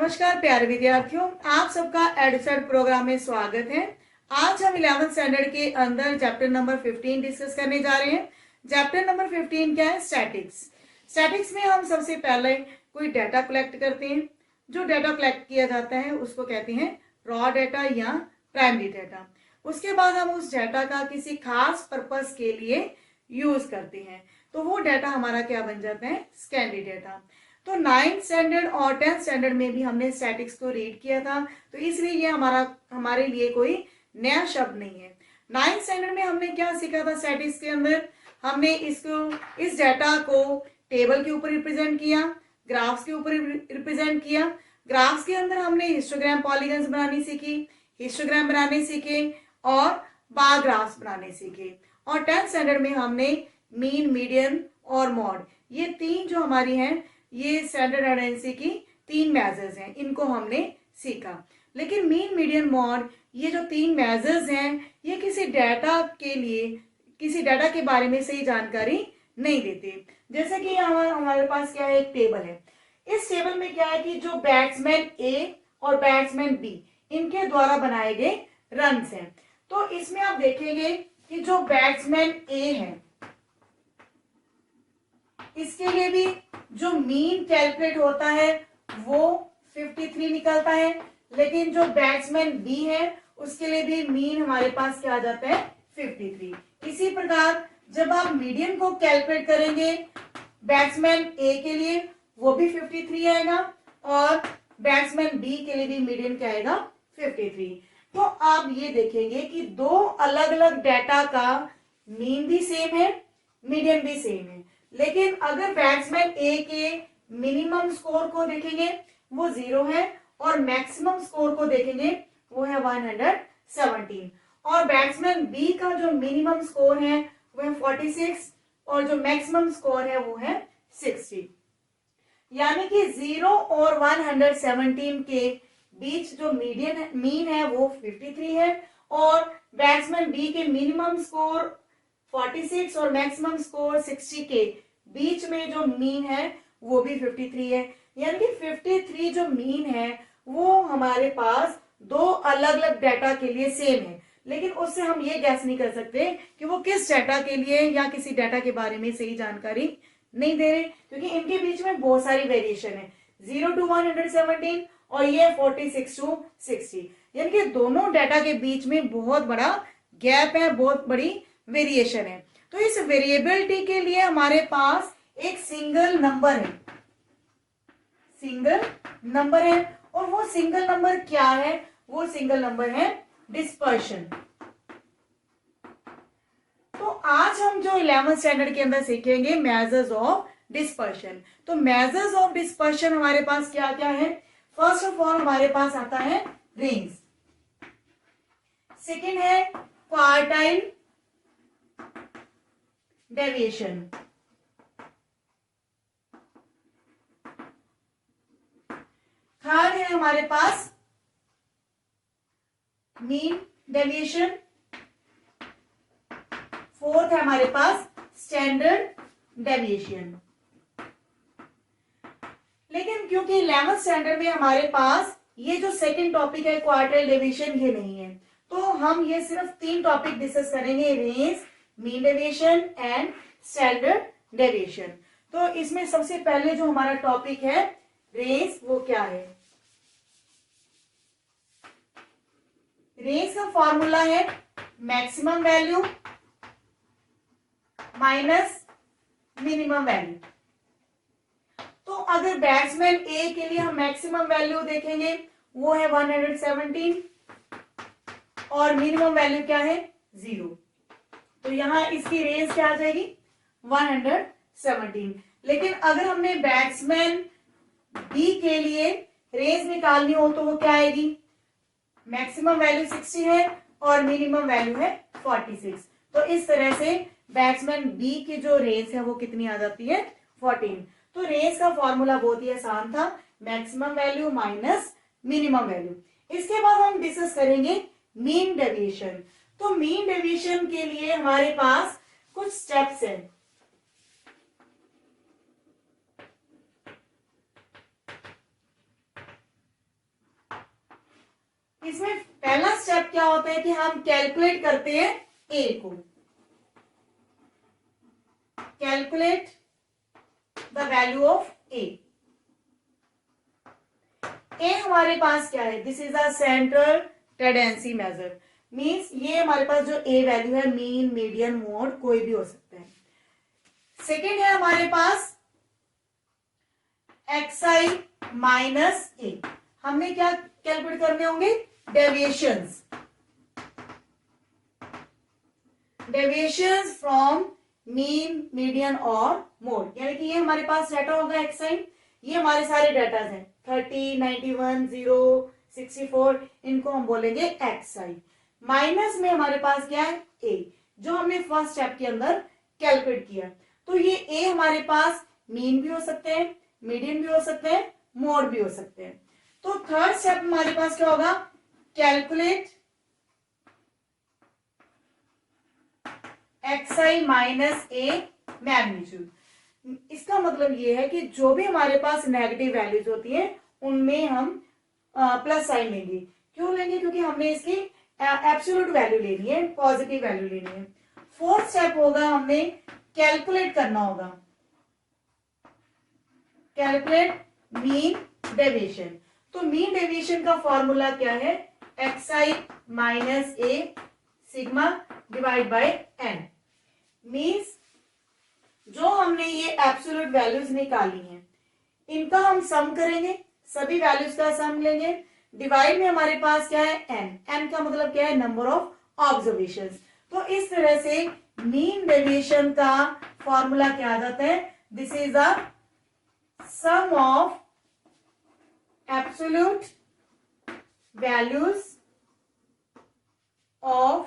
नमस्कार प्यारे विद्यार्थियों, आप सबका एडुसेट प्रोग्राम में स्वागत है। आज हम 11th स्टैंडर्ड के अंदर चैप्टर नंबर 15 डिस्कस करने जा रहे हैं। चैप्टर नंबर 15 क्या है? स्टैटिक्स। स्टैटिक्स में हम सबसे पहले कोई डाटा कलेक्ट करते हैं। जो डाटा कलेक्ट किया जाता है उसको कहते हैं रॉ डाटा या प्राइमरी डाटा। उसके बाद हम उस डाटा का किसी खास पर्पस के लिए यूज करते हैं, तो वो डाटा हमारा क्या बन जाता है? Secondary data. तो 9th स्टैंडर्ड और 10th स्टैंडर्ड में भी हमने स्टैटिक्स को रीड किया था, तो इसलिए ये हमारे लिए कोई नया शब्द नहीं है। 9th स्टैंडर्ड में हमने क्या सीखा था? स्टैटिक्स के अंदर हमने इस डाटा को टेबल के ऊपर रिप्रेजेंट किया, ग्राफ्स के ऊपर रिप्रेजेंट किया। ग्राफ्स के अंदर हमने हिस्टोग्राम पॉलीगन्स बनानी सीखी, हिस्टोग्राम बनाने सीखे और बार ग्राफ्स बनाने सीखे। और 10th स्टैंडर्ड में हमने मीन, मीडियन और मॉड, ये तीन जो हमारी हैं, ये स्टैंडर्ड एडेंसी की तीन मेजर्स हैं, इनको हमने सीखा। लेकिन मीन, मीडियन, मॉड, ये जो तीन मेजर्स हैं, ये किसी डाटा के लिए, किसी डाटा के बारे में सही जानकारी नहीं देते। जैसे कि हमारे पास क्या है? एक टेबल है। इस टेबल में क्या है कि जो बैट्समैन ए और बैट्समैन बी, इनके द्वारा बनाए गए रन्स हैं। तो इसमें आप देखेंगे कि जो बैट्समैन ए है, इसके लिए भी जो मीन कैलकुलेट होता है वो 53 निकलता है, लेकिन जो बैट्समैन बी है उसके लिए भी मीन हमारे पास क्या आ जाता है? 53। इसी प्रकार जब आप मीडियन को कैलकुलेट करेंगे बैट्समैन ए के लिए, वो भी 53 आएगा और बैट्समैन बी के लिए भी मीडियन क्या आएगा? 53। तो आप ये देखेंगे कि दो अलग अलग डाटा का मीन भी सेम है, मीडियन भी सेम है, लेकिन अगर बैट्समैन ए के मिनिमम स्कोर को देखेंगे वो 0 है और मैक्सिमम स्कोर को देखेंगे वो है 117, और बैट्समैन बी का जो मिनिमम स्कोर है वो है 46 और जो मैक्सिमम स्कोर है वो है 60। यानी कि 0 और 117 के बीच जो मीन है वो 53 है और बैट्समैन बी के मिनिमम स्कोर 46 और मैक्सिमम स्कोर 60 के बीच में जो मीन है वो भी 53 है। यानी कि 53 जो मीन है वो हमारे पास दो अलग अलग डाटा के लिए सेम है, लेकिन उससे हम ये गैस नहीं कर सकते कि वो किस डाटा के लिए या किसी डाटा के बारे में सही जानकारी नहीं दे रहे, क्योंकि इनके बीच में बहुत सारी वेरिएशन है, 0 to 117 और ये 46 to 60। यानी कि दोनों डाटा के बीच में बहुत बड़ा गैप है, बहुत बड़ी वेरिएशन है। तो इस वेरिएबिलिटी के लिए हमारे पास एक सिंगल नंबर है और वो सिंगल नंबर क्या है? वो सिंगल नंबर है डिस्पर्शन। तो आज हम जो 11th स्टैंडर्ड के अंदर सीखेंगे मेजर्स ऑफ डिस्पर्शन। तो मेजर्स ऑफ डिस्पर्शन हमारे पास क्या क्या है? फर्स्ट ऑफ ऑल हमारे पास आता है रेंज, सेकेंड है क्वार्टाइल डेविएशन, थर्ड है हमारे पास मीन डेविएशन, फोर्थ है हमारे पास स्टैंडर्ड डेविएशन। लेकिन क्योंकि 11th स्टैंडर्ड में हमारे पास ये जो सेकंड टॉपिक है क्वार्टाइल डेविएशन, ये नहीं है, तो हम ये सिर्फ तीन टॉपिक डिस्कस करेंगे, range, mean deviation and standard deviation. तो इसमें सबसे पहले जो हमारा टॉपिक है रेंज, वो क्या है? रेंज का फॉर्मूला है maximum value minus minimum value. तो अगर बैट्समैन ए के लिए हम मैक्सिमम वैल्यू देखेंगे वो है 117 और मिनिमम वैल्यू क्या है? 0। तो यहां इसकी रेंज क्या आ जाएगी? 117। लेकिन अगर हमने बैट्समैन बी के लिए रेंज निकालनी हो तो वो क्या आएगी? मैक्सिमम वैल्यू 60 है और मिनिमम वैल्यू है 46। तो इस तरह से बैट्समैन बी की जो रेंज है वो कितनी आ जाती है? 14। तो रेंज का फॉर्मूला बहुत ही आसान था, maximum value minus minimum value. इसके बाद हम डिस्कस करेंगे मीन डेविएशन। तो मीन डेविएशन के लिए हमारे पास कुछ स्टेप्स हैं। इसमें पहला स्टेप क्या होता है कि हम कैलकुलेट करते हैं ए को, calculate the value of A. A हमारे पास क्या है, this is a central tendency measure, means ये हमारे पास जो ए वैल्यू है मीन मीडियन मोड कोई भी हो सकता है। सेकेंड है हमारे पास xi माइनस ए, हमने क्या कैलकुलेट करने होंगे, deviations, deviations from mean median और मोड, यानी कि ये हमारे पास डाटा होगा xi, ये हमारे सारे डाटा हैं 30, 91, 0, 64, इनको हम बोलेंगे xi। माइनस में हमारे पास क्या है a, जो हमने फर्स्ट स्टेप के अंदर कैलकुलेट किया। तो ये a हमारे पास मीन भी हो सकते हैं, मीडियन भी हो सकते हैं, मोड भी हो सकते हैं। तो थर्ड स्टेप हमारे पास क्या होगा, कैलकुलेट xi माइनस ए मैग्नीट्यूड। इसका मतलब ये है कि जो भी हमारे पास नेगेटिव वैल्यूज होती है उनमें हम प्लस साइन लेंगे। क्यों लेंगे, क्योंकि हमने इसकी एब्सोल्यूट वैल्यू लेनी है, पॉजिटिव वैल्यू लेनी है। फोर्थ स्टेप होगा, हमने कैलकुलेट करना होगा, कैलकुलेट मीन डेविएशन। तो मीन डेविएशन का फॉर्मूला क्या है, xi minus A sigma divide by N. Means जो हमने ये एब्सोल्यूट वैल्यूज निकाली हैं इनका हम सम करेंगे, सभी वैल्यूज का सम लेंगे, डिवाइड में हमारे पास क्या है एन, एन का मतलब क्या है, नंबर ऑफ ऑब्जर्वेशंस। तो इस तरह से मीन डेविएशन का फॉर्मूला क्या आ जाता है, this is a sum of absolute values of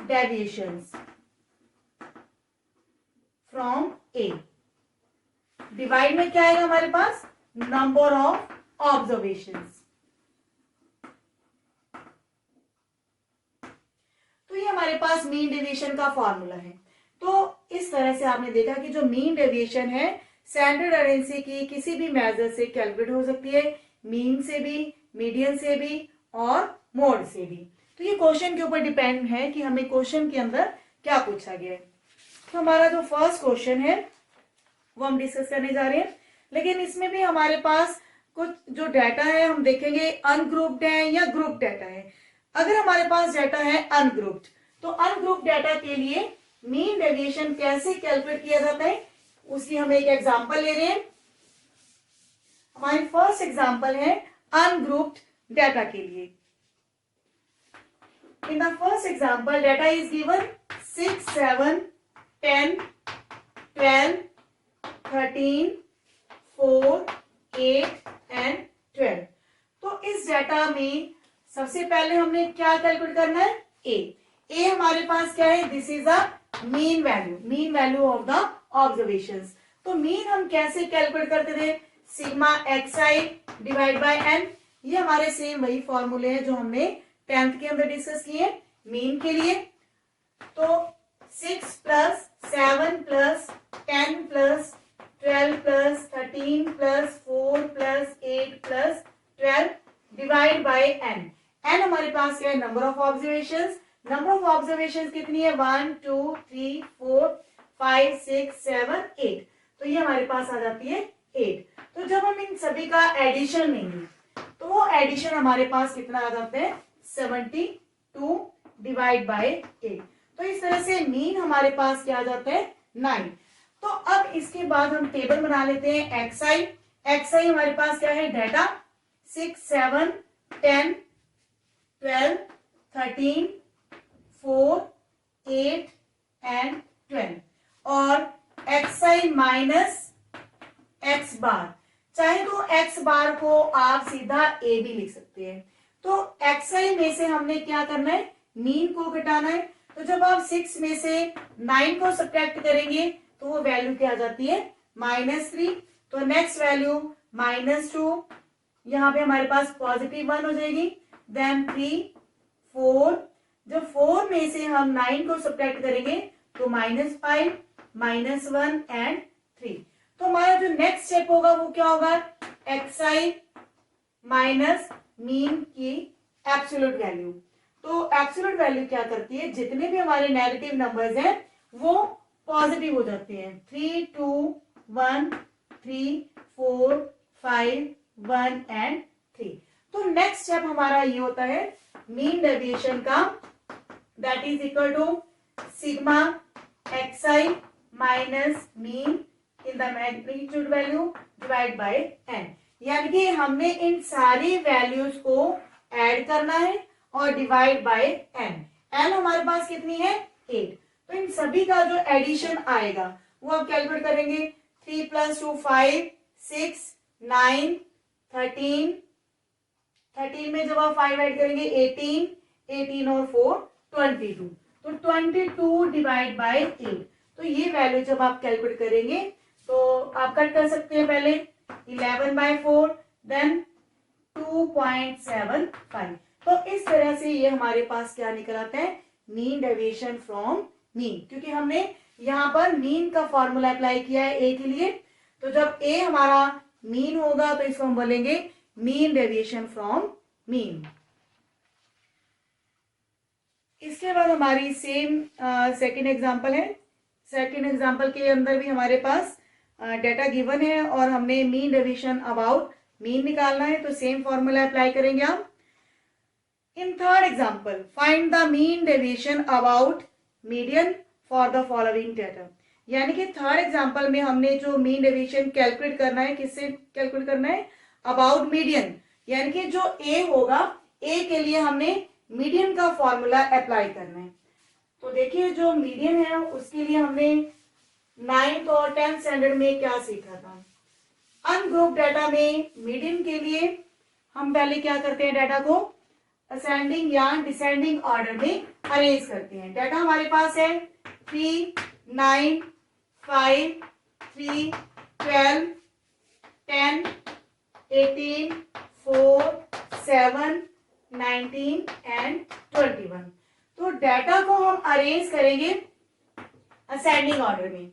deviations from A। Divide में क्या आएगा हमारे पास, नंबर ऑफ ऑब्जर्वेशंस। तो ये हमारे पास मीन डेविएशन का फॉर्मूला है। तो इस तरह से आपने देखा कि जो मीन डेविएशन है स्टैंडर्ड टेंडेंसी की किसी भी मेजर से कैलकुलेट हो सकती है, मीन से भी, मीडियन से भी और मोड से भी। तो ये क्वेश्चन के ऊपर डिपेंड है कि हमें क्वेश्चन के अंदर क्या पूछा गया है। तो हमारा जो फर्स्ट क्वेश्चन है वो हम डिस्कस करने जा रहे हैं, लेकिन इसमें भी हमारे पास कुछ जो डाटा है हम देखेंगे अनग्रुप्ड है या ग्रुप डाटा है। अगर हमारे पास डाटा है अनग्रुप्ड, तो अनग्रुप्ड डाटा के लिए मीन डेविएशन कैसे कैलकुलेट किया जाता है उसकी हम एक एग्जांपल ले रहे हैं। हमारी फर्स्ट एग्जांपल है अनग्रुप्ड डाटा के लिए। In the first example data is given 6, 7, 10, 12, 13, 4, 8 and 12। तो इस डाटा में सबसे पहले हमने क्या कैलकुलेट करना है, ए हमारे पास क्या है, this is a mean value, mean value of the observations. तो मीन हम कैसे कैलकुलेट करते थे, sigma xi divide by N. ये हमारे सेम वही फॉर्मूले हैं जो हमने 10th के अंदर डिस्कस किए मीन के लिए। तो 6 plus 7 plus 10 plus 12 plus 13 plus 4 plus 8 plus 12 divide by N. N हमारे पास क्या है, number of observations. Number of observations कितनी है, 1, 2, 3, 4, 5, 6, 7, 8। तो ये हमारे पास आ जाती है 8। तो जब हम इन सभी का एडिशन लेंगे तो वो एडिशन हमारे पास कितना आ जाता है, 72 डिवाइड बाय 8। तो इस तरह से मीन हमारे पास क्या आ जाता है, 9। तो अब इसके बाद हम टेबल बना लेते हैं xi हमारे पास क्या है, डाटा 6, 7, 10, 12, 13, 4, 8 एंड 12 और xi माइनस एक्स बार। चाहे तो एक्स बार को आप सीधा ए भी लिख सकते हैं। तो xi में से हमने क्या करना है, मीन को घटाना है। तो जब आप 6 में से 9 को सब्ट्रैक्ट करेंगे तो वो वैल्यू क्या आ जाती है, -3। तो नेक्स्ट वैल्यू -2, यहाँ पे हमारे पास पॉजिटिव 1 हो जाएगी, देन 3, 4। जब 4 में से हम 9 को सब्ट्रैक्ट करेंगे तो -5, -1 एंड 3। तो हमारा जो नेक्स्ट स्टेप होगा वो क्या होगा, xi माइनस मीन की एब्सोल्यूट वैल्यू। तो एब्सोल्यूट वैल्यू क्या करती है, जितने भी हमारे नेगेटिव नंबर्स हैं वो पॉजिटिव हो जाते हैं। 3 2 1 3 4 5 1 एंड 3। तो नेक्स्ट स्टेप हमारा ये होता है मीन डेविएशन का, that is equal to sigma xi minus mean in the magnitude value divide by n। यानी कि हमने इन सारी वैल्यूज को ऐड करना है और डिवाइड बाय n। n हमारे पास कितनी है 8। तो इन सभी का जो एडिशन आएगा वो आप कैलकुलेट करेंगे। 3 + 2 5 6 9 13 13 में जब आप 5 ऐड करेंगे 18 18 और 4 22। तो 22 डिवाइड बाय 8। तो ये वैल्यू जब आप कैलकुलेट करेंगे तो आप कट कर सकते हैं। पहले 11/4 देन 2.75। तो इस तरह से ये हमारे पास क्या निकल आता है, मीन डेविएशन फ्रॉम मीन। क्योंकि हमने यहाँ पर मीन का फॉर्मूला अप्लाई किया है ए के लिए, तो जब ए हमारा मीन होगा तो इसको हम बोलेंगे मीन डेविएशन फ्रॉम मीन। इसके बाद हमारी सेम सेकेंड एग्जांपल है। सेकेंड एग्जांपल के अंदर भी हमारे पास डेटा गिवन है और हमने मीन डेविएशन अबाउट मीन निकालना है, तो सेम फॉर्मूला अप्लाई करेंगे हम। In third example find the mean deviation about median for the following data. यानी कि थर्ड एग्जांपल में हमने जो मीन डेविएशन कैलकुलेट करना है, किससे कैलकुलेट करना है, अबाउट मीडियन। यानी कि जो ए होगा, ए के लिए हमने मीडियन का फॉर्मूला अप्लाई करना है। तो देखिए जो मीडियन है उसके लिए हमने 9th और 10th स्टैंडर्ड में क्या सीखा था। अनग्रुप डाटा में मीडियन के लिए हम पहले क्या करते हैं, डाटा को असेंडिंग या डिसेंडिंग ऑर्डर में अरेंज करते हैं। डाटा हमारे पास है 3 9 5 3 12 10 18 4 7 19 एंड 21। तो डाटा को हम अरेंज करेंगे असेंडिंग ऑर्डर में।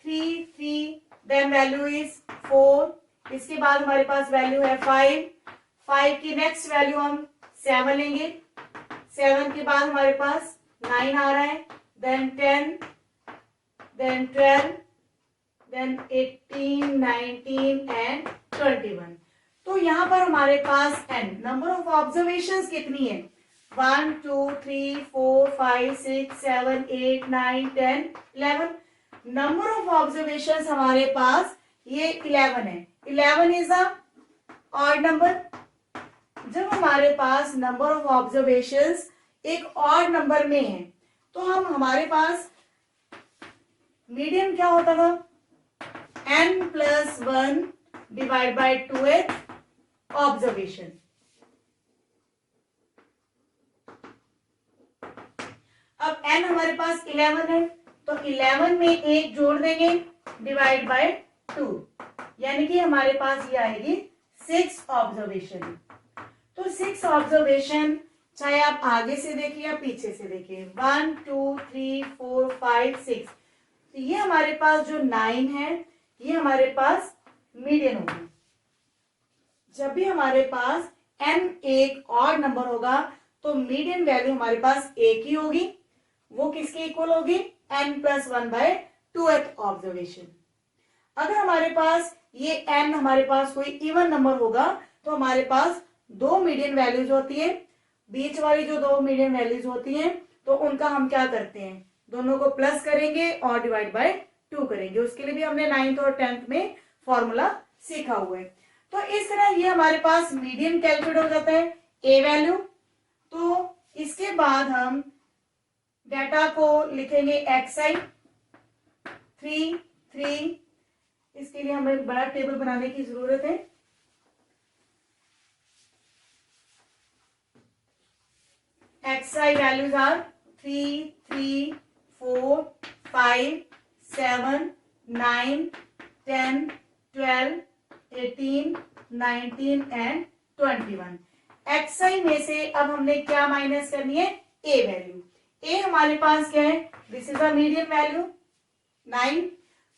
3 3 देन वैल्यू इज 4। इसके बाद हमारे पास वैल्यू है 5 5 की नेक्स्ट वैल्यू हम 7 लेंगे। 7 के बाद हमारे पास 9 आ रहा है, देन 10 देन 12 देन 18 19 एंड 21। तो यहाँ पर हमारे पास n नंबर ऑफ ऑब्जर्वेशंस कितनी है, 1 2 3 4 5 6 7 8 9 10 11। नंबर ऑफ ऑब्जर्वेशंस हमारे पास ये 11 है। 11 इज अ ऑड नंबर। जब हमारे पास नंबर ऑफ ऑब्जर्वेशंस एक ऑड नंबर में है तो हमारे पास मीडियन क्या होता था, n+1 divide by 2th observation. अब n हमारे पास 11 है तो 11 में एक जोड़ देंगे डिवाइड बाय 2, यानी कि हमारे पास ये आएगी 6 ऑब्जर्वेशन। तो 6 ऑब्जर्वेशन चाहे आप आगे से देखिए या पीछे से देखिए, 1 2 3 4 5 6। तो ये हमारे पास जो 9 है ये हमारे पास मीडियन होगी। जब भी हमारे पास n एक ऑड नंबर होगा तो मीडियन वैल्यू हमारे पास एक ही होगी, वो किसके इक्वल होगी, n+1/2th ऑब्जर्वेशन। अगर हमारे पास ये n हमारे पास कोई इवन नंबर होगा तो हमारे पास दो मीडियन वैल्यूज होती है। बीच वाली जो दो मीडियन वैल्यूज होती हैं तो उनका हम क्या करते हैं, दोनों को प्लस करेंगे और डिवाइड बाय 2 करेंगे। उसके लिए भी हमने 9th और 10th में फॉर्मूला सीखा हुआ है। तो इस तरह ये हमारे पास मीडियन कैलकुलेट हो जाता है ए वैल्यू। तो इसके बाद हम डाटा को लिखेंगे xi 3 3। इसके लिए हमें एक बड़ा टेबल बनाने की जरूरत है। xi values are 3 3 4 5 7 9 10 12 18 19 and 21। xi में से अब हमने क्या माइनस करनी है, a वैल्यू। a हमारे पास क्या है, this is a median value 9।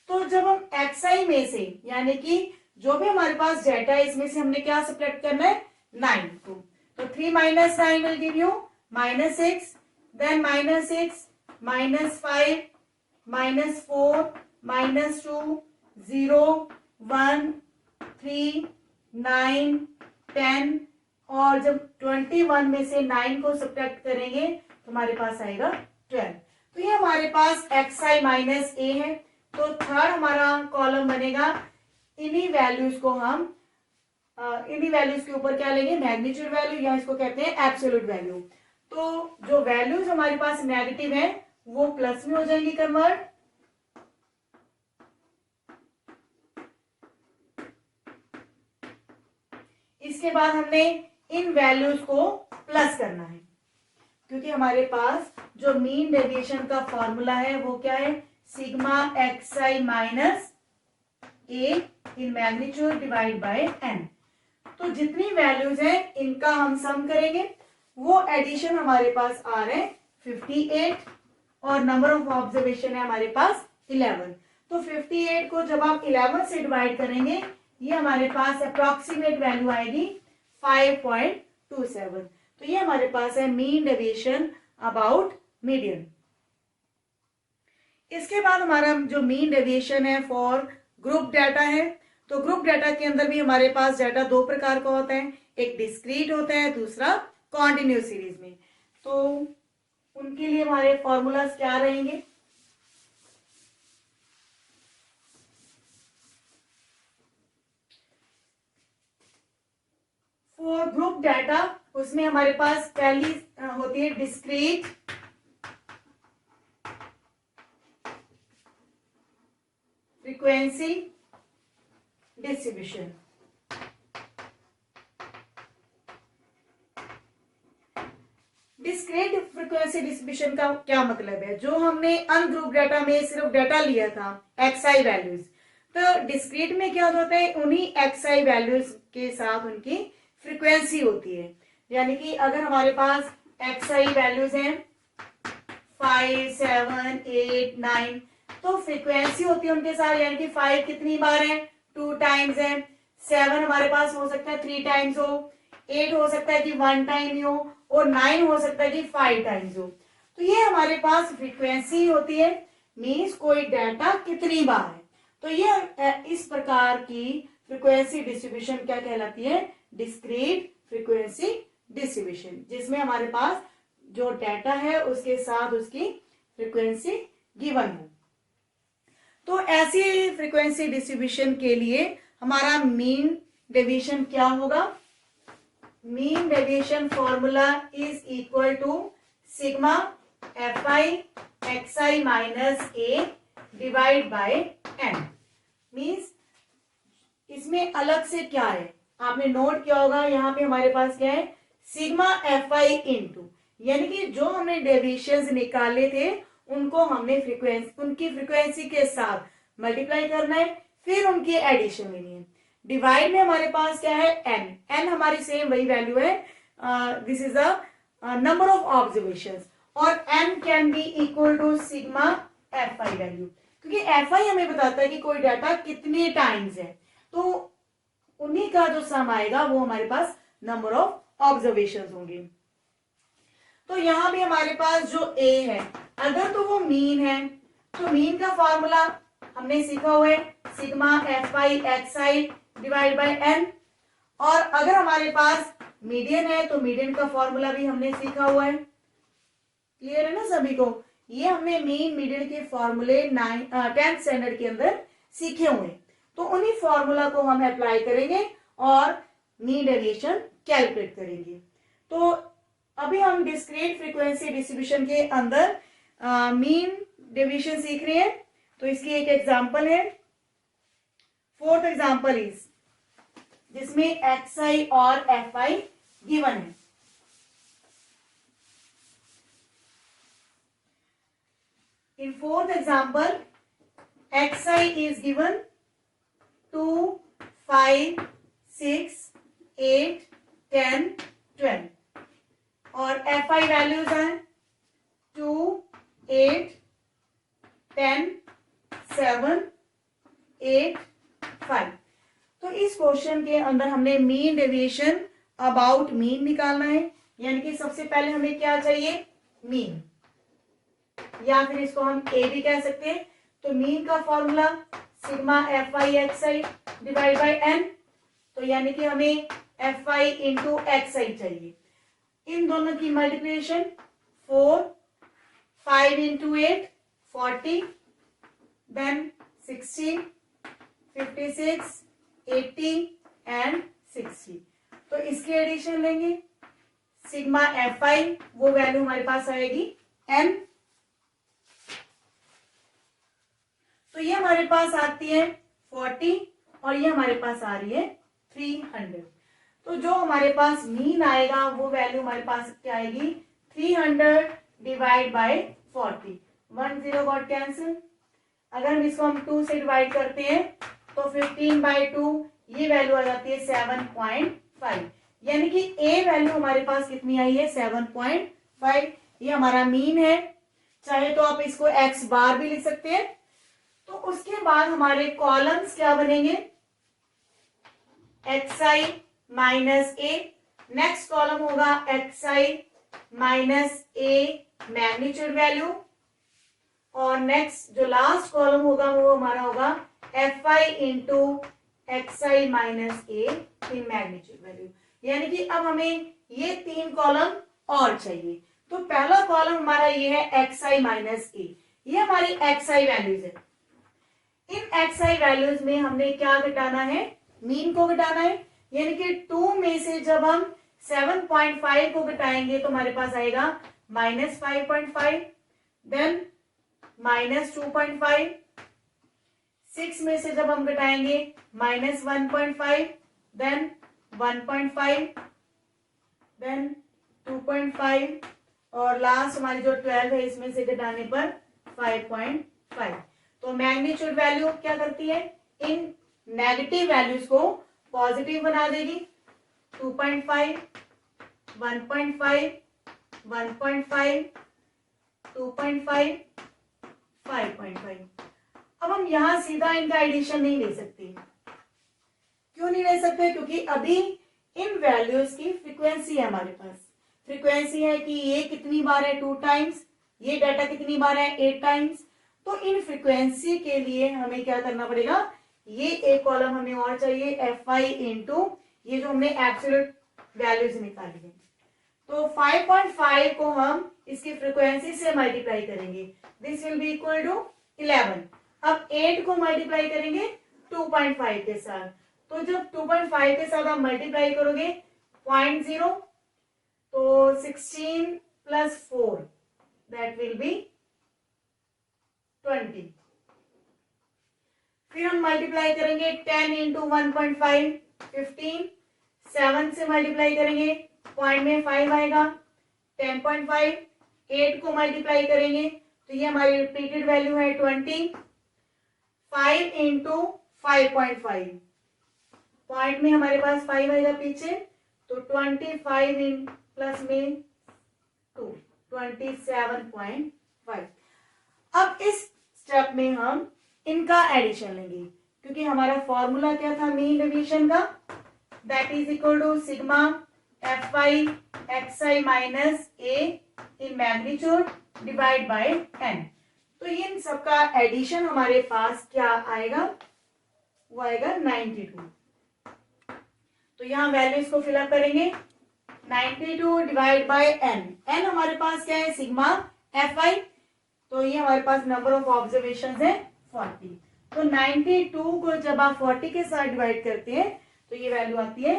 तो जब हम xi में से यानी कि जो भी हमारे पास डाटा है इसमें से हमने क्या सब्ट्रैक्ट करना है, 9 को। तो 3 minus 9 will give you minus 6, then minus 6, minus 5, minus 4, minus 2, 0, 1, 3, 9, 10, और जब 21 में से 9 को सब्ट्रैक्ट करेंगे तो हमारे पास आएगा 12। तो ये हमारे पास xi माइनस ए है। तो थर्ड हमारा कॉलम बनेगा, इन्हीं वैल्यूज को हम इन्हीं वैल्यूज के ऊपर क्या लेंगे, मैग्नीट्यूड वैल्यू, या इसको कहते हैं एब्सोल्यूट वैल्यू। तो जो वैल्यूज हमारे पास नेगेटिव है वो प्लस में हो जाएंगी कन्वर्ट, इसके बाद हमने इन वैल्यूज को प्लस करना है, क्योंकि हमारे पास जो मीन डेविएशन का फॉर्मूला है वो क्या है, sigma xi minus A in magnitude divide by N. तो जितनी वैल्यूज हैं इनका हम सम करेंगे, वो एडिशन हमारे पास आ रहे हैं 58 और नंबर ऑफ ऑब्जर्वेशन है हमारे पास 11। तो 58 को जब आप 11 से डिवाइड करेंगे ये हमारे पास अप्रॉक्सीमेट वैल्यू आएगी 5.27। तो ये हमारे पास है मीन डेविएशन अबाउट मीडियन। इसके बाद हमारा जो मीन डेविएशन है फॉर ग्रुप डाटा है। तो ग्रुप डाटा के अंदर भी हमारे पास डाटा दो प्रकार का होता है, एक डिस्क्रीट होता है, दूसरा कॉन्टिन्यूस सीरीज में। तो उनके लिए हमारे फॉर्मूलाज क्या रहेंगे, फॉर ग्रुप डाटा उसमें हमारे पास पहली होती है discrete frequency distribution. Discrete frequency distribution का क्या मतलब है, जो हमने अनग्रुप डाटा में सिर्फ डाटा लिया था xi वैल्यूज, तो डिस्क्रीट में क्या होता है, उन्हीं xi वैल्यूज के साथ उनकी फ्रीक्वेंसी होती है। यानी कि अगर हमारे पास xi वैल्यूज हैं 5, 7, 8, 9, तो फ्रीक्वेंसी होती है उनके साथ, यानी कि 5 कितनी बार है, 2 टाइम्स है, 7 हमारे पास हो सकता है 3 टाइम्स हो, 8 हो सकता है कि 1 टाइम ही हो, और 9 हो सकता है कि 5 टाइम्स हो। तो ये हमारे पास फ्रीक्वेंसी होती है, मीन्स कोई डाटा कितनी बार है। तो ये इस प्रकार की फ्रीक्वेंसी डिस्ट्रीब्यूशन क्या कहलाती है, डिस्क्रीट फ्रीक्वेंसी डिस्ट्रीब्यूशन, जिसमें हमारे पास जो डाटा है उसके साथ उसकी फ्रीक्वेंसी गिवन हो। तो ऐसी फ्रीक्वेंसी डिस्ट्रीब्यूशन के लिए हमारा मीन डेविएशन क्या होगा, mean deviation formula is equal to sigma fi xi minus A divide by N. Means इसमें अलग से क्या है, आपने नोट किया होगा, यहाँ पे हमारे पास क्या है, सिग्मा fi इंटू, यानी कि जो हमने डेविएशंस निकाले थे उनको हमने उनकी फ्रीक्वेंसी के साथ मल्टीप्लाई करना है, फिर उनकी एडिशन लेनी है। डिवाइड में हमारे पास क्या है, एन हमारी सेम वही वैल्यू है, this is the number of observations, और n can be equal to sigma fi value, क्योंकि fi हमें बताता है कि कोई डाटा कितने टाइम्स है, तो उन्हीं का जो सम आएगा वो हमारे पास नंबर ऑफ ऑब्जर्वेशंस होंगे। तो यहां भी हमारे पास जो a है, अगर तो वो मीन है तो मीन का फॉर्मूला हमने सीखा हुआ है, sigma fi xi divide by N, और अगर हमारे पास मीडियन है तो मीडियन का फॉर्मूला भी हमने सीखा हुआ है। क्लियर है ना सभी को, ये हमने मीन मीडियन के फॉर्मूले 10th स्टैंडर्ड के अंदर सीखे हुए, तो उन्हीं फॉर्मूला को हम अप्लाई करेंगे और मीन डेविएशन कैलकुलेट करेंगे। तो अभी हम डिस्क्रीट फ्रीक्वेंसी डिस्ट्रीब्यूशन के अंदर मीन डेविएशन सीख रहे हैं। तो इसकी एक एग्जांपल है, फोर्थ एग्जांपल इज, जिसमें xi और fi गिवन है। In fourth example xi is given 2, 5, 6, 8, 10, 12, और fi वैल्यूज हैं 2, 8, 10, 7, 8, 5। तो इस क्वेश्चन के अंदर हमने मीन डेविएशन अबाउट मीन निकालना है, यानी कि सबसे पहले हमें क्या चाहिए, मीन, या फिर इसको हम ए भी कह सकते हैं। तो मीन का formula sigma F I X I divide by N, तो यानी कि हमें F I into x I चाहिए। इन दोनों की मल्टीप्लिकेशन 4, 5 इंटू 8 40, देन 60, 56, 80 एंड 60। तो इसकी एडिशन लेंगे, सिग्मा एफ आई वो वैल्यू हमारे पास आएगी एन, तो ये हमारे पास आती है 40 और ये हमारे पास आ रही है 300। तो जो हमारे पास मीन आएगा वो वैल्यू हमारे पास क्या आएगी, 300 डिवाइड बाय 40, 1 0 गॉट कैंसिल। अगर हम इसको हम 2 से डिवाइड करते हैं तो 15/2 ये वैल्यू आ जाती है 7.5, यानी कि ए वैल्यू हमारे पास कितनी आई है 7.5। ये हमारा मीन है, चाहे तो आप इसको एक्स बार भी लिख सकते हैं। तो उसके बाद हमारे कॉलम्स क्या बनेंगे, एक्स आई माइनस ए, नेक्स्ट कॉलम होगा एक्स आई माइनस ए मैग्नीट्यूड वैल्यू, और नेक्स्ट जो लास्ट कॉलम होगा वो हमारा होगा F I into x I minus A in magnitude value. यानी कि अब हमें ये 3 कॉलम और चाहिए। तो पहला कॉलम हमारा ये है एक्स आई माइनस ए, ये हमारी एक्स आई वैल्यूज है। इन एक्स आई वैल्यूज में हमने क्या घटाना है, मीन को घटाना है, यानी कि 2 में से जब हम 7.5 को घटाएंगे तो हमारे पास आएगा -5.5, देन -2.5, 6 में से जब हम घटाएंगे -1.5, देन 1.5, देन 2.5 और लास्ट हमारी जो 12 है इसमें से घटाने पर 5.5। तो मैग्नीट्यूड वैल्यू क्या करती है, इन नेगेटिव वैल्यूज को पॉजिटिव बना देगी। 2.5, 1.5, 1.5, 2.5, 5.5। अब हम यहां सीधा इनका एडिशन नहीं ले सकते। क्यों नहीं ले सकते, क्योंकि अभी इन वैल्यूज की फ्रीक्वेंसी है हमारे पास। फ्रीक्वेंसी है कि ये कितनी बार है 2 टाइम्स, ये डाटा कितनी बार है 8 टाइम्स। तो इन फ्रीक्वेंसी के लिए हमें क्या करना पड़ेगा, ये एक कॉलम हमें और चाहिए एफ आई इंटू ये जो हमने एब्सोल्यूट वैल्यूज निकाली है। तो 5.5 को हम इसकी फ्रीक्वेंसी से मल्टीप्लाई करेंगे, this will be equal to 11। अब 8 को मल्टीप्लाई करेंगे 2.5 के साथ, तो जब 2.5 के साथ आप मल्टीप्लाई करोगे 0.0, तो 16 प्लस 4 दैट विल बी 20। फिर हम मल्टीप्लाई करेंगे 10 इंटू 1.5 15, 7 से मल्टीप्लाई करेंगे पॉइंट में 5 आएगा 10.5, 8 को मल्टीप्लाई करेंगे तो ये हमारी रिपीटेड वैल्यू है 20, 5 इंटू 5.5 पॉइंट में हमारे पास 5 आएगा पीछे, तो 25 इन प्लस में 2 27.5। अब इस स्टेप में हम इनका एडिशन लेंगे, क्योंकि हमारा फॉर्मूला क्या था मीन डेविएशन का, that is equal to sigma F I X I minus A in magnitude divide by N. तो इन सबका एडिशन हमारे पास क्या आएगा, वो आएगा 92। तो यहाँ वैल्यूज को फिलअप करेंगे, 92 डिवाइड बाय एन। एन हमारे पास क्या है, सिग्मा एफ आई, तो ये हमारे पास नंबर ऑफ ऑब्जर्वेशन है 40। तो 92 को जब आप 40 के साथ डिवाइड करते हैं तो ये वैल्यू आती है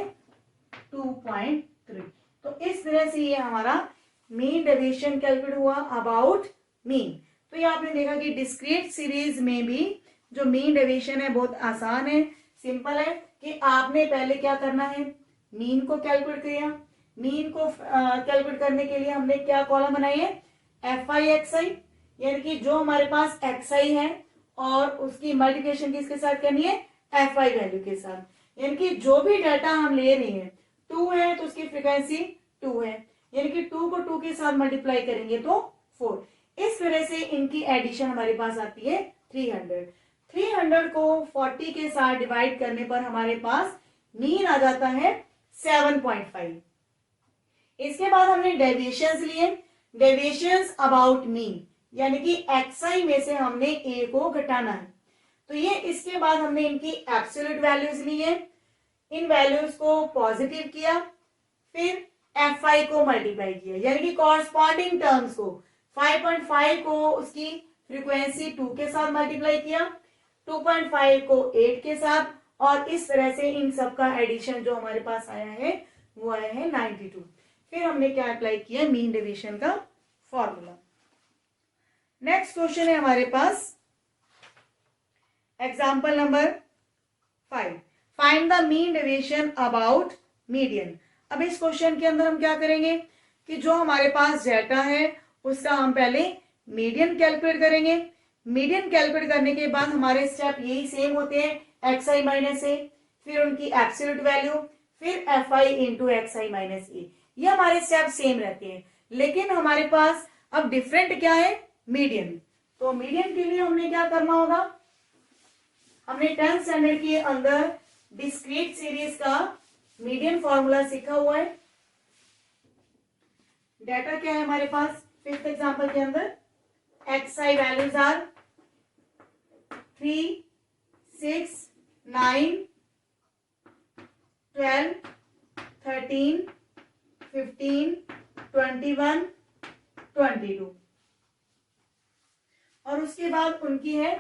2.3। तो इस तरह से ये हमारा मीन डेविएशन कैलकुलेट हुआ अबाउट मीन। तो ये आपने देखा कि डिस्क्रीट सीरीज में भी जो मीन डेविएशन है बहुत आसान है, सिंपल है कि आपने पहले क्या करना है, मीन को कैलकुलेट किया। मीन को कैलकुलेट करने के लिए हमने क्या कॉलम बनाई है, एफ आई एक्स आई, यानी कि जो हमारे पास एक्स आई है और उसकी मल्टीप्लिकेशन किसके साथ करनी है, एफ आई वैल्यू के साथ। यानी कि जो भी डाटा हम ले रहे हैं 2 है तो उसकी फ्रीक्वेंसी 2 है, यानी कि 2 को 2 के साथ मल्टीप्लाई करेंगे तो 4। इस तरह से इनकी एडिशन हमारे पास आती है 300। 300 को 40 के साथ डिवाइड करने पर हमारे पास मीन आ जाता है 7.5। इसके बाद हमने डेविएशंस लिए, डेविएशंस अबाउट मीन, यानी कि एक्सआई में से हमने ए को घटाना है। तो ये इसके बाद हमने इनकी एब्सोल्यूट वैल्यूज ली है, इन वैल्यूज को पॉजिटिव किया, फिर एफ आई को मल्टीप्लाई किया, यानी कि कॉरस्पॉन्डिंग टर्म्स को 5.5 को उसकी फ्रीक्वेंसी 2 के साथ मल्टीप्लाई किया, 2.5 को 8 के साथ, और इस तरह से इन सब का एडिशन जो हमारे पास आया है वो आया है 92। फिर हमने क्या अप्लाई किया, मीन डेविएशन का फॉर्मूला। नेक्स्ट क्वेश्चन है हमारे पास example number 5, find the mean deviation about median. अब इस क्वेश्चन के अंदर हम क्या करेंगे कि जो हमारे पास डेटा है उसका हम पहले मीडियन कैलकुलेट करेंगे। मीडियन कैलकुलेट करने के बाद हमारे स्टेप यही सेम होते हैं, एक्स आई माइनस ए, फिर उनकी एब्सोल्यूट वैल्यू, फिर f I into x I minus a, ये हमारे स्टेप सेम रहते हैं। लेकिन हमारे पास अब डिफरेंट क्या है, मीडियन। तो मीडियन के लिए हमने क्या करना होगा, हमने 10th स्टैंडर्ड के अंदर डिस्क्रीट सीरीज का मीडियन फॉर्मूला सीखा हुआ है। डेटा क्या है हमारे पास 5th एग्जांपल के अंदर, एक्स आई वैल्यूज आर 3, 6, 9, 12, 13, 15, 21, 22, और उसके बाद उनकी है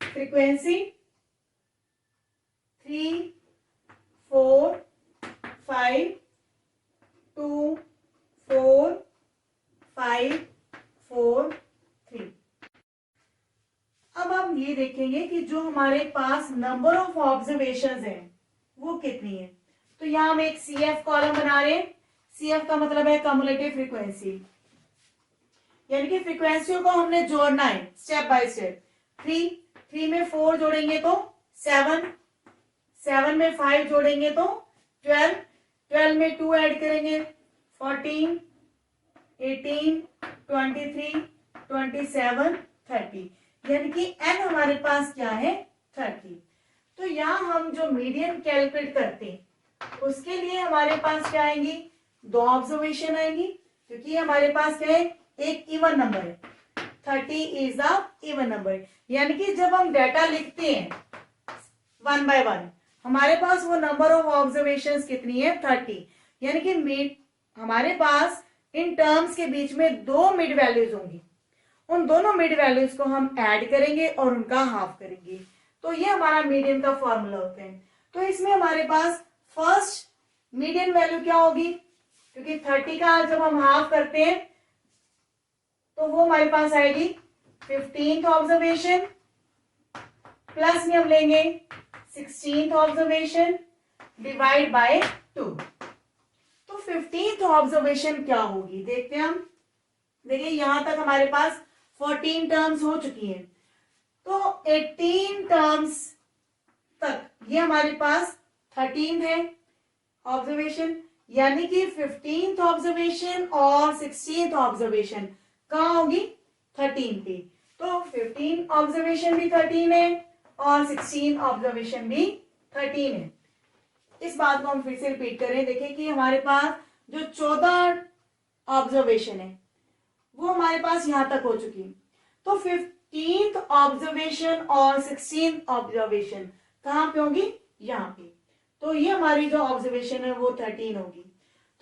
फ्रीक्वेंसी 3, 4, 5, 2, 4, 5, 4, 3। अब हम ये देखेंगे कि जो हमारे पास नंबर ऑफ ऑब्जर्वेशंस हैं वो कितनी है। तो यहां हम एक CF कॉलम बना रहे हैं। CF का मतलब है कम्युलेटिव फ्रीक्वेंसी, यानी कि फ्रीक्वेंसियों को हमने जोड़ना है स्टेप बाय स्टेप। 3 में 4 जोड़ेंगे तो 7, 7 में 5 जोड़ेंगे तो 12, 12 में 2 ऐड करेंगे 14, 18, 23, 27, 30, यानी कि n हमारे पास क्या है 30। तो यहाँ हम जो मीडियन कैलकुलेट करते हैं उसके लिए हमारे पास क्या आएंगी, 2 ऑब्जर्वेशन आएंगी, क्योंकि हमारे पास क्या है, एक इवन नंबर है, 30 इज द इवन नंबर। यानी कि जब हम डाटा लिखते हैं 1 by 1 हमारे पास वो नंबर ऑफ ऑब्जर्वेशंस कितनी है 30, यानी कि हमारे पास इन टर्म्स के बीच में 2 मिड वैल्यूज होंगी, उन दोनों मिड वैल्यूज को हम ऐड करेंगे और उनका हाफ करेंगे। तो ये हमारा मीडियन का फॉर्मूला होता है। तो इसमें हमारे पास फर्स्ट मीडियन वैल्यू क्या होगी, क्योंकि 30 का जब हम हाफ करते हैं तो वो हमारे पास आएगी 15th ऑब्जर्वेशन, प्लस में हम लेंगे 16th ऑब्जर्वेशन डिवाइड बाय 2। तो 15th ऑब्जर्वेशन क्या होगी देखते हैं हम। देखिए यहां तक हमारे पास 14 टर्म्स हो चुकी हैं, तो 18 टर्म्स तक ये हमारे पास 13 है ऑब्जर्वेशन, यानी कि 15th ऑब्जर्वेशन और 16th ऑब्जर्वेशन कहाँ होगी 13 पे। तो 15 ऑब्जर्वेशन भी 13 है और 16 ऑब्जर्वेशन भी 13 है। इस बात को हम फिर से रिपीट करें, देखिए कि हमारे पास जो 14 ऑब्जर्वेशन है वो हमारे पास यहां तक हो चुकी है। तो 15th ऑब्जर्वेशन और 16th ऑब्जर्वेशन कहां पे होगी, यहाँ पे। तो ये हमारी जो ऑब्जर्वेशन है वो 13 होगी।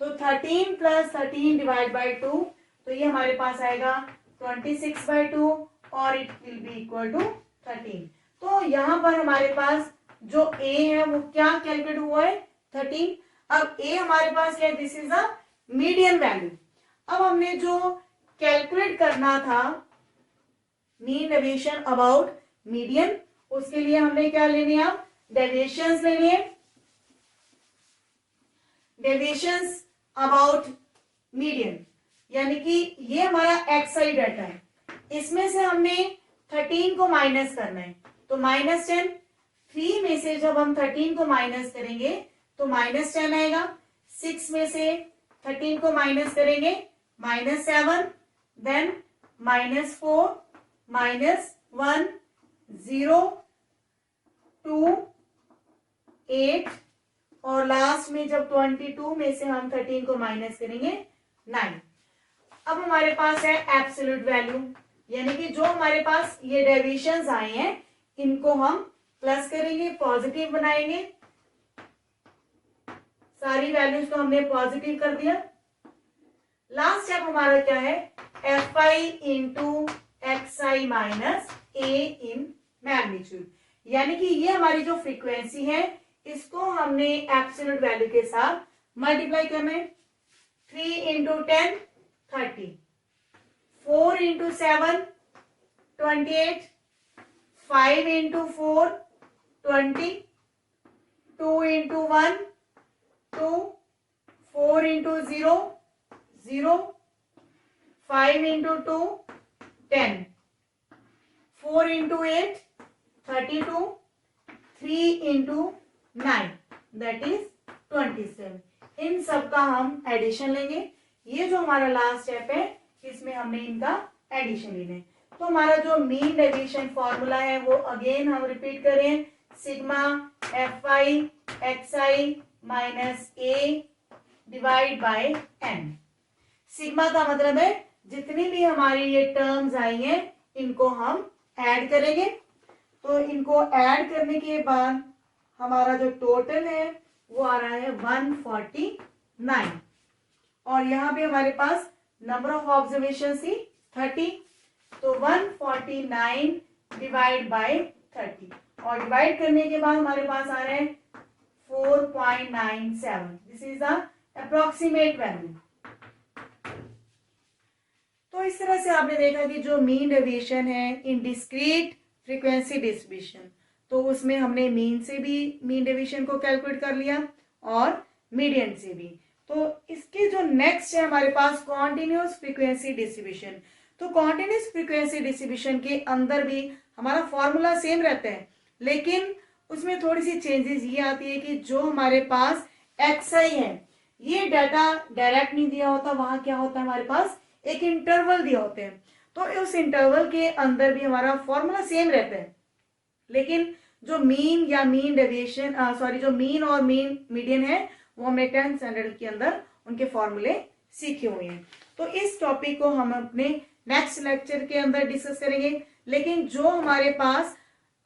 तो 13 प्लस 13 डिवाइड बाई 2, तो ये हमारे पास आएगा 26/2 और it will be equal to 13। तो यहाँ पर हमारे पास जो a है वो क्या कैलकुलेट हुआ है 13। अब a हमारे पास क्या है, this is a median value. अब हमने जो कैलकुलेट करना था मीन डेविएशन अबाउट मीडियन, उसके लिए हमने क्या लेने हैं, अब डेविएशंस लेने हैं, डेविएशंस अबाउट मीडियन, यानी कि ये हमारा एक्सआई डाटा है, इसमें से हमने 13 को माइनस करना है। तो -10, 3 में से जब हम 13 को माइनस करेंगे तो -10 आएगा, 6 में से 13 को माइनस करेंगे -7, देन -4, -1, 0, 2, 8 और लास्ट में जब 22 में से हम 13 को माइनस करेंगे 9। अब हमारे पास है एब्सोल्यूट वैल्यू, यानी कि जो हमारे पास ये डेविएशंस आए हैं इनको हम प्लस करेंगे, पॉजिटिव बनाएंगे। सारी वैल्यूज को हमने पॉजिटिव कर दिया। लास्ट स्टेप हमारा क्या है, F I into x I minus A in magnitude, यानी कि ये हमारी जो फ्रीक्वेंसी है इसको हमने एब्सोल्यूट वैल्यू के साथ मल्टीप्लाई करना है। 3 into 10 30, 4 into 7 28, 5 into 4 20, 2 into 1 2, 4 into 0 0, 5 into 2 10, 4 into 8 32, 3 into 9 that is 27। इन सब का हम एडिशन लेंगे। ये जो हमारा लास्ट स्टेप है इसमें हमने इनका एडिशन लेना है। तो हमारा जो मीन डेविएशन फॉर्मूला है वो अगेन हम रिपीट करें, sigma F I X I minus A divide by N. Sigma का मतलब है जितनी भी हमारी ये टर्म्स आई हैं इनको हम ऐड करेंगे। तो इनको ऐड करने के बाद हमारा जो टोटल है वो आ रहा है 149, और यहाँ पे हमारे पास नंबर ऑफ ऑब्जर्वेशन थी 30, तो 149 डिवाइड बाय 30, और डिवाइड करने के बाद हमारे पास आ रहे हैं 4.97। This is the approximate value. तो इस तरह से आपने देखा कि जो मीन डेविएशन है इन डिस्क्रीट फ्रीक्वेंसी डिस्ट्रीब्यूशन, तो उसमें हमने मीन से भी मीन डेविएशन को कैलकुलेट कर लिया और मीडियन से भी। तो इसके जो नेक्स्ट है हमारे पास कॉन्टिन्यूस फ्रीक्वेंसी डिस्ट्रीब्यूशन। तो कॉन्टिन्यूस फ्रीक्वेंसी डिस्ट्रीब्यूशन के अंदर भी हमारा फॉर्मूला सेम रहता है, लेकिन उसमें थोड़ी सी चेंजेस ये आती है कि जो हमारे पास एक्स आई है ये डाटा डायरेक्ट नहीं दिया होता, वहां क्या होता है हमारे पास एक इंटरवल दिया होते हैं। तो उस इंटरवल के अंदर भी हमारा फॉर्मूला सेम रहता है, लेकिन जो मीन या मीन डेविएशन जो मीन और मीन मीडियन है वो हमने 10th स्टैंडर्ड के अंदर उनके फॉर्मूले सीखे हुए हैं। तो इस टॉपिक को हम अपने नेक्स्ट लेक्चर के अंदर डिस्कस करेंगे। लेकिन जो हमारे पास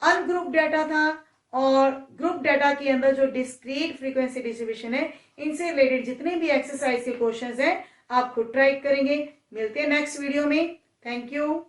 अनग्रुप डाटा था और ग्रुप डाटा के अंदर जो डिस्क्रीट फ्रीक्वेंसी डिस्ट्रीब्यूशन है, इनसे रिलेटेड जितने भी एक्सरसाइज के क्वेश्चंस हैं आप खुद ट्राई करेंगे। मिलते हैं नेक्स्ट वीडियो में। Thank you.